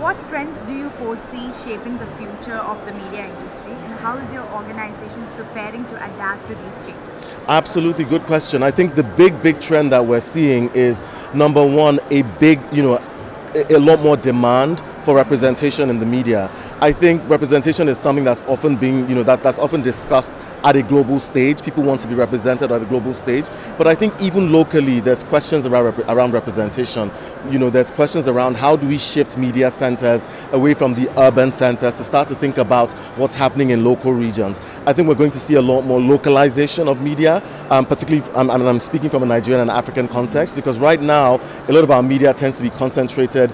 what trends do you foresee shaping the future of the media industry, and how is your organization preparing to adapt to these changes? Absolutely, good question. I think the big trend that we're seeing is, number one, a lot more demand for representation in the media. I think representation is something that's often being, that's often discussed at a global stage. People want to be represented at the global stage. But I think even locally, there's questions around representation. There's questions around how do we shift media centers away from the urban centers to start to think about what's happening in local regions. I think we're going to see a lot more localization of media, particularly, I'm speaking from a Nigerian and African context, because right now, a lot of our media tends to be concentrated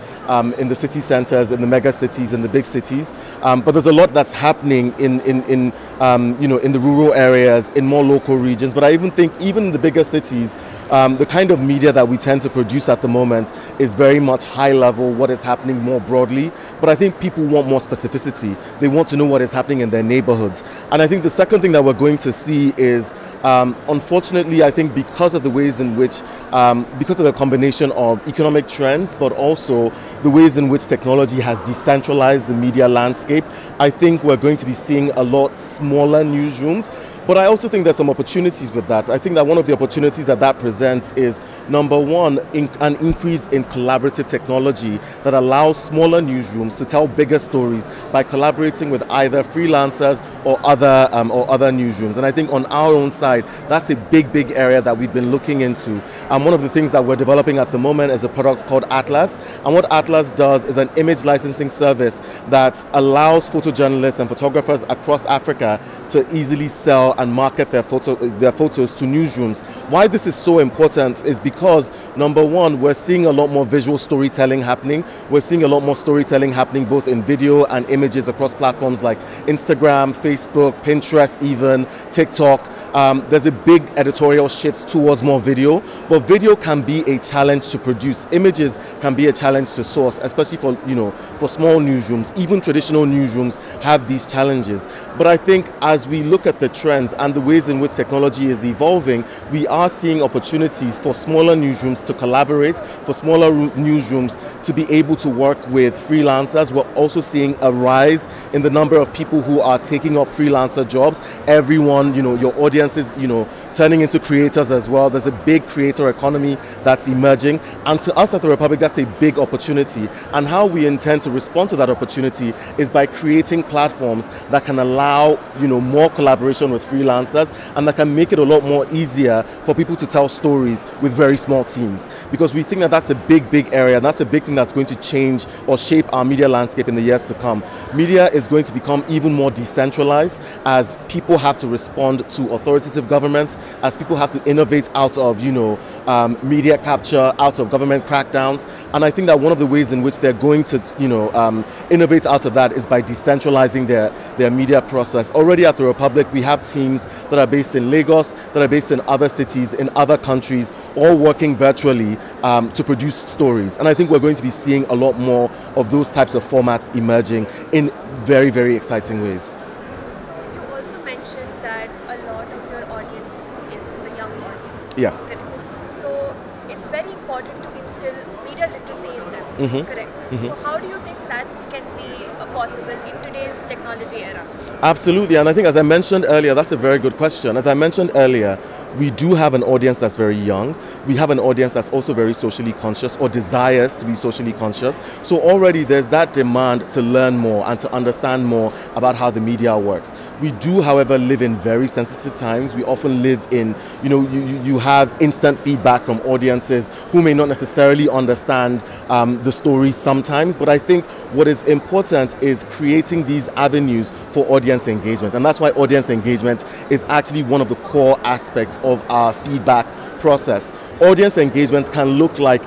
in the city centers, in the mega cities, in the big cities. But there's a lot that's happening in the rural areas, in more local regions. But I even think even in the bigger cities, the kind of media that we tend to produce at the moment is very much high level, what is happening more broadly. But I think people want more specificity. They want to know what is happening in their neighborhoods. And I think the second thing that we're going to see is, unfortunately, I think because of the ways in which, because of the combination of economic trends, but also the ways in which technology has decentralized the media landscape, I think we're going to be seeing a lot smaller newsrooms. But I also think there's some opportunities with that. I think that one of the opportunities that presents is, number one, an increase in collaborative technology that allows smaller newsrooms to tell bigger stories by collaborating with either freelancers or other newsrooms. And I think on our own side, that's a big area that we've been looking into. One of the things that we're developing at the moment is a product called Atlas. And what Atlas does is an image licensing service that allows photojournalists and photographers across Africa to easily sell and market their photos to newsrooms. Why this is so important is because, number one, we're seeing a lot more visual storytelling happening. We're seeing a lot more storytelling happening both in video and images across platforms like Instagram, Facebook, Pinterest, even TikTok. There's a big editorial shift towards more video, but video can be a challenge to produce. Images can be a challenge to source, especially for small newsrooms. Even traditional newsrooms have these challenges. But I think as we look at the trends and the ways in which technology is evolving, we are seeing opportunities for smaller newsrooms to collaborate, for smaller newsrooms to be able to work with freelancers. We're also seeing a rise in the number of people who are taking up freelancer jobs. Everyone, your audience is, turning into creators as well. There's a big creator economy that's emerging. And to us at the Republic, that's a big opportunity. And how we intend to respond to that opportunity is by creating platforms that can allow, more collaboration with freelancers, and that can make it a lot more easier for people to tell stories with very small teams. Because we think that that's a big area, and that's a big thing that's going to change or shape our media landscape in the years to come. Media is going to become even more decentralized as people have to respond to authoritative governments, as people have to innovate out of, media capture, out of government crackdowns. And I think that one of the ways in which they're going to, innovate out of that is by decentralizing their media process. Already at the Republic, we have teams that are based in Lagos, that are based in other cities, in other countries, all working virtually to produce stories. And I think we're going to be seeing a lot more of those types of formats emerging in very exciting ways. So you also mentioned that a lot of your audience is the young audience. Yes. Correct. So it's very important to instill media literacy in them. Correct. So how do you think that can be possible in today's technology era? Absolutely, and I think, as I mentioned earlier, that's a very good question. As I mentioned earlier, we do have an audience that's very young. We have an audience that's also very socially conscious or desires to be socially conscious. So already there's that demand to learn more and to understand more about how the media works. We do, however, live in very sensitive times. We often live in, you have instant feedback from audiences who may not necessarily understand the stories sometimes. But I think what is important is creating these avenues for audience engagement. And that's why audience engagement is actually one of the core aspects of our feedback process. Audience engagement can look like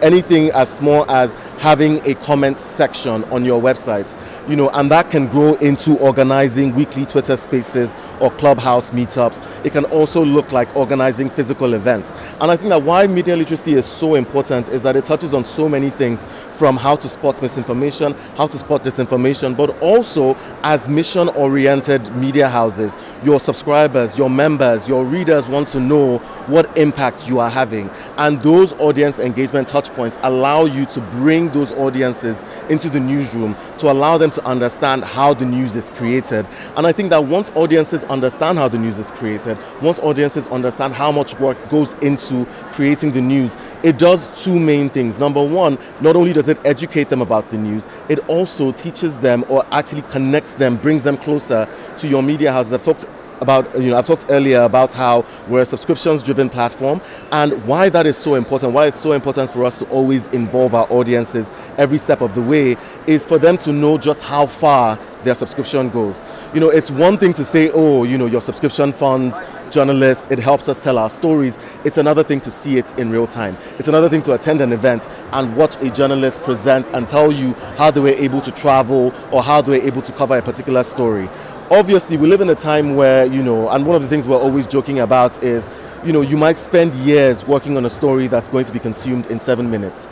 anything as small as having a comment section on your website. and that can grow into organizing weekly Twitter spaces or clubhouse meetups. It can also look like organizing physical events. And I think that why media literacy is so important is that it touches on so many things, from how to spot misinformation, how to spot disinformation, but also as mission-oriented media houses, your subscribers, your members, your readers want to know what impact you are having. And those audience engagement touchpoints allow you to bring those audiences into the newsroom to allow them to understand how the news is created. And I think that once audiences understand how the news is created, once audiences understand how much work goes into creating the news, it does two main things. Number one, not only does it educate them about the news, it also teaches them, or actually connects them, brings them closer to your media houses. I've talked earlier about how we're a subscriptions-driven platform, and why that is so important, why it's so important for us to always involve our audiences every step of the way, is for them to know just how far their subscription goes. It's one thing to say, oh, your subscription funds journalists, it helps us tell our stories. It's another thing to see it in real time. It's another thing to attend an event and watch a journalist present and tell you how they were able to travel or how they were able to cover a particular story. Obviously, we live in a time where, and one of the things we're always joking about is, you might spend years working on a story that's going to be consumed in 7 minutes.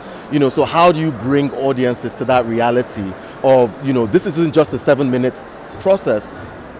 So how do you bring audiences to that reality of, this isn't just a 7 minutes process.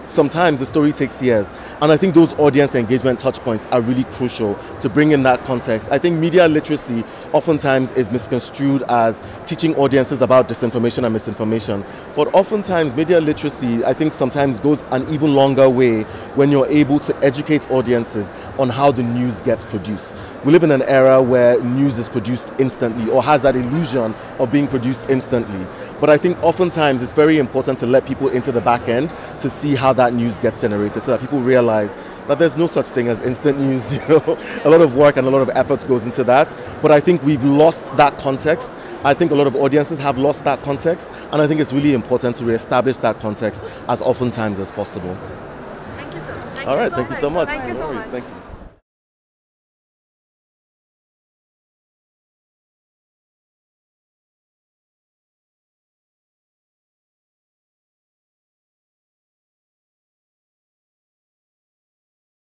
Sometimes the story takes years. And I think those audience engagement touchpoints are really crucial to bring in that context. I think media literacy oftentimes is misconstrued as teaching audiences about disinformation and misinformation. But oftentimes media literacy, I think, sometimes goes an even longer way when you're able to educate audiences on how the news gets produced. We live in an era where news is produced instantly, or has that illusion of being produced instantly. But I think oftentimes it's very important to let people into the back end to see how that news gets generated, so that people realize that there's no such thing as instant news. A lot of work and a lot of effort goes into that. But I think we've lost that context. I think a lot of audiences have lost that context, and I think it's really important to reestablish that context as oftentimes as possible. Thank you, sir. All right, thank you so much. Thank you so much. Thank you.